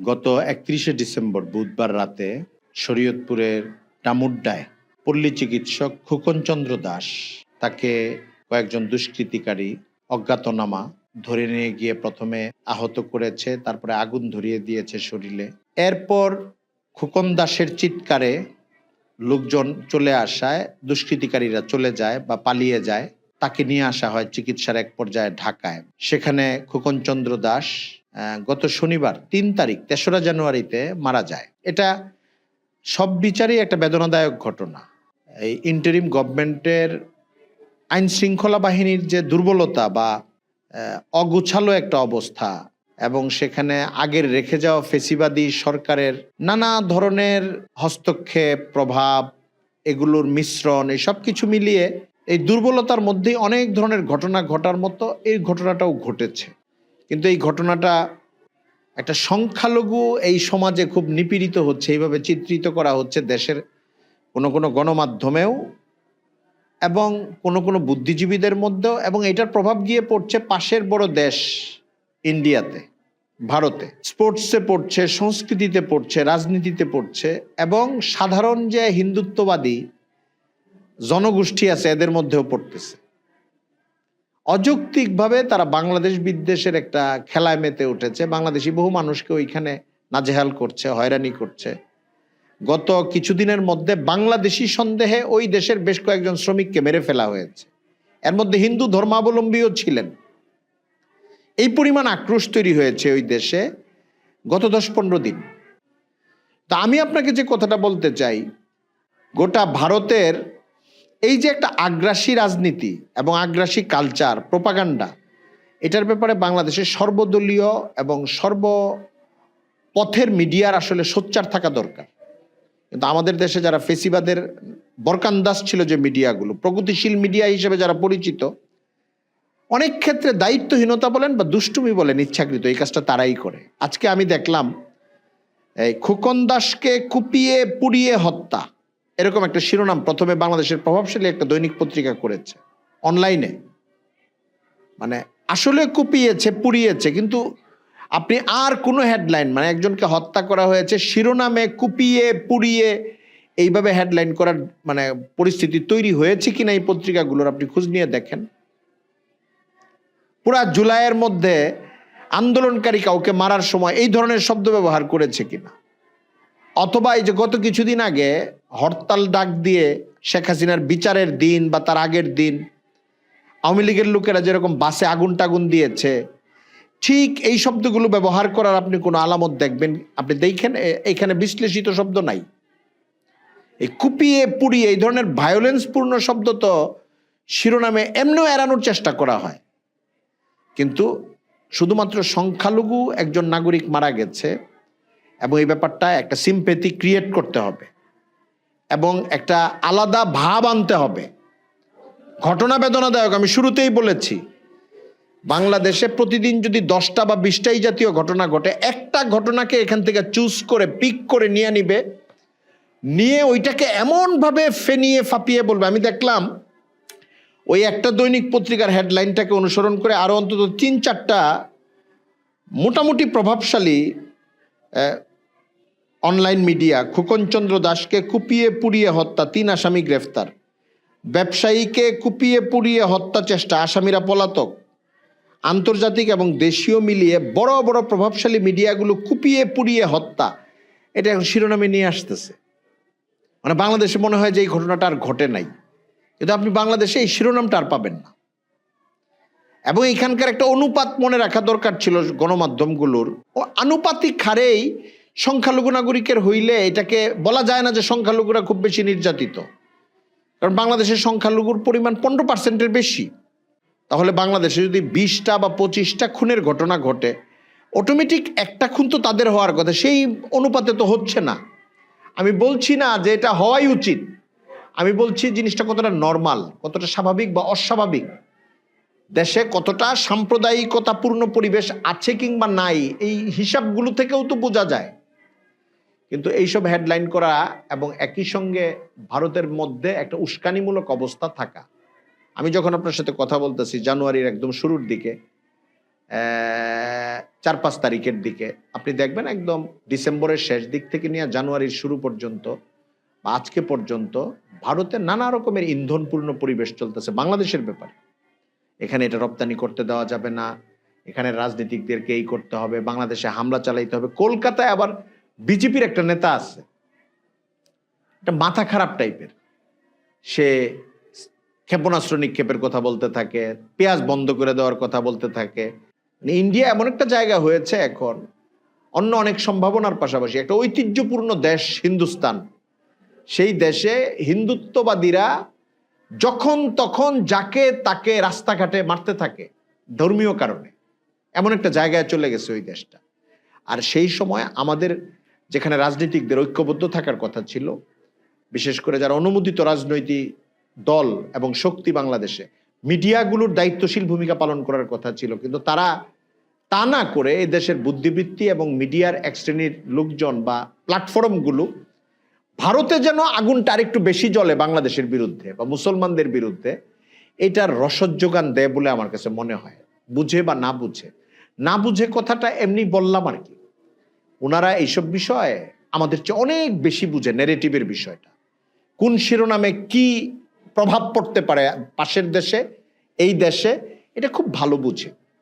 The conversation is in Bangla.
গত ৩১শে ডিসেম্বর বুধবার রাতে শরীয়তপুরের ডামুড্ডায় পল্লী চিকিৎসক খোকনচন্দ্র দাস তাকে কয়েকজন দুষ্কৃতিকারী অজ্ঞাতনামা ধরে নিয়ে গিয়ে প্রথমে আহত করেছে, তারপরে আগুন ধরিয়ে দিয়েছে শরীরে। এরপর খোকন দাসের চিৎকারে লোকজন চলে আসায় দুষ্কৃতিকারীরা চলে যায় বা পালিয়ে যায়। তাকে নিয়ে আসা হয় চিকিৎসার এক পর্যায়ে ঢাকায়। সেখানে খোকনচন্দ্র দাস গত শনিবার ৩ তারিখ ৩রা জানুয়ারিতে মারা যায়। এটা সব বিচারই একটা বেদনাদায়ক ঘটনা। এই ইন্টারিম গভর্নমেন্টের আইন শৃঙ্খলা বাহিনীর যে দুর্বলতা বা অগুছালো একটা অবস্থা এবং সেখানে আগের রেখে যাওয়া ফেসিবাদী সরকারের নানা ধরনের হস্তক্ষেপ, প্রভাব, এগুলোর মিশ্রণ, এই সব কিছু মিলিয়ে এই দুর্বলতার মধ্যেই অনেক ধরনের ঘটনা ঘটার মতো এই ঘটনাটাও ঘটেছে। কিন্তু এই ঘটনাটা একটা সংখ্যালঘু এই সমাজে খুব নিপীড়িত হচ্ছে, এইভাবে চিত্রিত করা হচ্ছে দেশের কোনো কোনো গণমাধ্যমেও এবং কোনো কোনো বুদ্ধিজীবীদের মধ্যেও, এবং এটার প্রভাব গিয়ে পড়ছে পাশের বড় দেশ ইন্ডিয়াতে, ভারতে। স্পোর্টসে পড়ছে, সংস্কৃতিতে পড়ছে, রাজনীতিতে পড়ছে, এবং সাধারণ যে হিন্দুত্ববাদী জনগোষ্ঠী আছে এদের মধ্যেও পড়তেছে। অযৌক্তিকভাবে তারা বাংলাদেশ বিদ্বেষের একটা খেলায় মেতে উঠেছে। বাংলাদেশি বহু মানুষকে ওইখানে নাজেহাল করছে, হয়রানি করছে। গত কিছুদিনের মধ্যে বাংলাদেশি সন্দেহে ওই দেশের বেশ কয়েকজন শ্রমিককে মেরে ফেলা হয়েছে, এর মধ্যে হিন্দু ধর্মাবলম্বীও ছিলেন। এই পরিমাণ আক্রোশ তৈরি হয়েছে ওই দেশে গত ১০-১৫ দিন। তা আমি আপনাকে যে কথাটা বলতে চাই, গোটা ভারতের এই যে একটা আগ্রাসী রাজনীতি এবং আগ্রাসী কালচার, প্রোপাগান্ডা, এটার ব্যাপারে বাংলাদেশের সর্বদলীয় এবং সর্বপথের মিডিয়ার আসলে সোচ্চার থাকা দরকার। কিন্তু আমাদের দেশে যারা ফেসিবাদের বরকান্দাজ ছিল, যে মিডিয়াগুলো প্রগতিশীল মিডিয়া হিসেবে যারা পরিচিত, অনেক ক্ষেত্রে দায়িত্বহীনতা বলেন বা দুষ্টুমি বলেন, ইচ্ছাকৃত এই কাজটা তারাই করে। আজকে আমি দেখলাম এই খোকন দাসকে কুপিয়ে পুড়িয়ে হত্যা, এরকম একটা শিরোনাম প্রথমে বাংলাদেশের প্রভাবশালী একটা দৈনিক পত্রিকা করেছে অনলাইনে। মানে আসলে কুপিয়েছে, পুড়িয়েছে, কিন্তু আপনি আর কোনো হেডলাইন, মানে একজনকে হত্যা করা হয়েছে শিরোনামে কুপিয়ে পুড়িয়ে এইভাবে হেডলাইন করার মানে পরিস্থিতি তৈরি হয়েছে কিনা এই পত্রিকাগুলোর আপনি খোঁজ নিয়ে দেখেন। পুরা জুলাইয়ের মধ্যে আন্দোলনকারী কাউকে মারার সময় এই ধরনের শব্দ ব্যবহার করেছে কিনা, অথবা এই যে গত কিছুদিন আগে হরতাল ডাক দিয়ে শেখ হাসিনার বিচারের দিন বা তার আগের দিন আওয়ামী লীগের লোকেরা যেরকম বাসে আগুন টাগুন দিয়েছে, ঠিক এই শব্দগুলো ব্যবহার করার আপনি কোনো আলামত দেখবেন? আপনি দেখেন এখানে বিশ্লেষিত শব্দ নাই। এই কুপিয়ে পুড়িয়ে এই ধরনের ভায়োলেন্সপূর্ণ শব্দ তো শিরোনামে এমনিও এড়ানোর চেষ্টা করা হয়, কিন্তু শুধুমাত্র সংখ্যালঘু একজন নাগরিক মারা গেছে এবং এই ব্যাপারটা একটা সিম্প্যাথি ক্রিয়েট করতে হবে এবং একটা আলাদা ভাব আনতে হবে। ঘটনা বেদনাদায়ক, আমি শুরুতেই বলেছি, বাংলাদেশে প্রতিদিন যদি 10টা বা 20টাই জাতীয় ঘটনা ঘটে, একটা ঘটনাকে এখান থেকে চুজ করে পিক করে নিয়ে নিবে, নিয়ে ওইটাকে এমনভাবে ফেনিয়ে ফাঁপিয়ে বলবে। আমি দেখলাম ওই একটা দৈনিক পত্রিকার হেডলাইনটাকে অনুসরণ করে আরো অন্তত 3-4টা মোটামুটি প্রভাবশালী অনলাইন মিডিয়া খোকনচন্দ্র দাসকে কুপিয়ে পুড়িয়ে হত্যা, 3 আসামি গ্রেফতার, ব্যবসায়ীকে কুপিয়ে পুড়িয়ে হত্যা চেষ্টা, আসামিরা পলাতক, আন্তর্জাতিক এবং দেশীয় মিলিয়ে বড় বড় প্রভাবশালী মিডিয়াগুলো কুপিয়ে পুড়িয়ে হত্যা, এটা এখন শিরোনামে নিয়ে আসতেছে। মানে বাংলাদেশে মনে হয় যে এই ঘটনাটা আর ঘটে নাই, কিন্তু আপনি বাংলাদেশে এই শিরোনামটা আর পাবেন না। এবং এখানকার একটা অনুপাত মনে রাখা দরকার ছিল গণমাধ্যমগুলোর। ও আনুপাতিক হারেই সংখ্যালঘু নাগরিকের হইলে এটাকে বলা যায় না যে সংখ্যালঘুরা খুব বেশি নির্যাতিত, কারণ বাংলাদেশের সংখ্যালঘুর পরিমাণ 15%-এর বেশি। তাহলে বাংলাদেশে যদি 20টা বা 25টা খুনের ঘটনা ঘটে, অটোমেটিক একটা খুন তো তাদের হওয়ার কথা, সেই অনুপাতে তো হচ্ছে না। আমি বলছি না যে এটা হওয়াই উচিত, আমি বলছি জিনিসটা কতটা নর্মাল, কতটা স্বাভাবিক বা অস্বাভাবিক, দেশে কতটা সাম্প্রদায়িকতাপূর্ণ পরিবেশ আছে কিংবা নাই, এই হিসাবগুলো থেকেও তো বোঝা যায়। কিন্তু এইসব হেডলাইন করা এবং একই সঙ্গে ভারতের মধ্যে একটা উস্কানিমূলক অবস্থা থাকা। আমি যখন আপনার সাথে কথা বলতেছি জানুয়ারির একদম শুরুর দিকে, 4-5 তারিখের দিকে আপনি দেখবেন একদম ডিসেম্বরের শেষ দিক থেকে নিয়ে জানুয়ারির শুরু পর্যন্ত বা আজকে পর্যন্ত ভারতে নানা রকমের ইন্ধনপূর্ণ পরিবেশ চলতেছে বাংলাদেশের ব্যাপারে। এখানে এটা রপ্তানি করতে দেওয়া যাবে না, এখানে রাজনীতিকদেরকে এই করতে হবে, বাংলাদেশে হামলা চালাইতে হবে। কলকাতায় আবার বিজেপির একটা নেতা আছে, একটা মাথা খারাপ টাইপের, সে ক্ষেপণাস্ত্র নিক্ষেপের কথা বলতে থাকে, পেঁয়াজ বন্ধ করে দেওয়ার কথা বলতে থাকে। ইন্ডিয়া এমন একটা জায়গা হয়েছে এখন, অন্য অনেক সম্ভাবনার পাশাপাশি একটা ঐতিহ্যপূর্ণ দেশ হিন্দুস্তান, সেই দেশে হিন্দুত্ববাদীরা যখন তখন যাকে তাকে রাস্তাঘাটে মারতে থাকে ধর্মীয় কারণে। এমন একটা জায়গায় চলে গেছে ওই দেশটা। আর সেই সময় আমাদের যেখানে রাজনীতিকদের ঐক্যবদ্ধ থাকার কথা ছিল, বিশেষ করে যারা অনুমোদিত রাজনৈতিক দল এবং শক্তি বাংলাদেশে, মিডিয়াগুলোর দায়িত্বশীল ভূমিকা পালন করার কথা ছিল, কিন্তু তারা তা না করে এই দেশের বুদ্ধিবৃত্তি এবং মিডিয়ার এক শ্রেণীর লোকজন বা প্ল্যাটফর্মগুলো ভারতে যেন আগুনটা আরেকটু বেশি জ্বলে বাংলাদেশের বিরুদ্ধে বা মুসলমানদের বিরুদ্ধে, এটার রসদ যোগান দেয় বলে আমার কাছে মনে হয়। বুঝে বা না বুঝে, না বুঝে কথাটা এমনি বললাম আর কি। ওনারা এইসব বিষয়ে আমাদের চেয়ে অনেক বেশি বুঝে, ন্যারেটিভের বিষয়টা, কোন শিরোনামে কি প্রভাব পড়তে পারে পাশের দেশে, এই দেশে, এটা খুব ভালো বুঝে।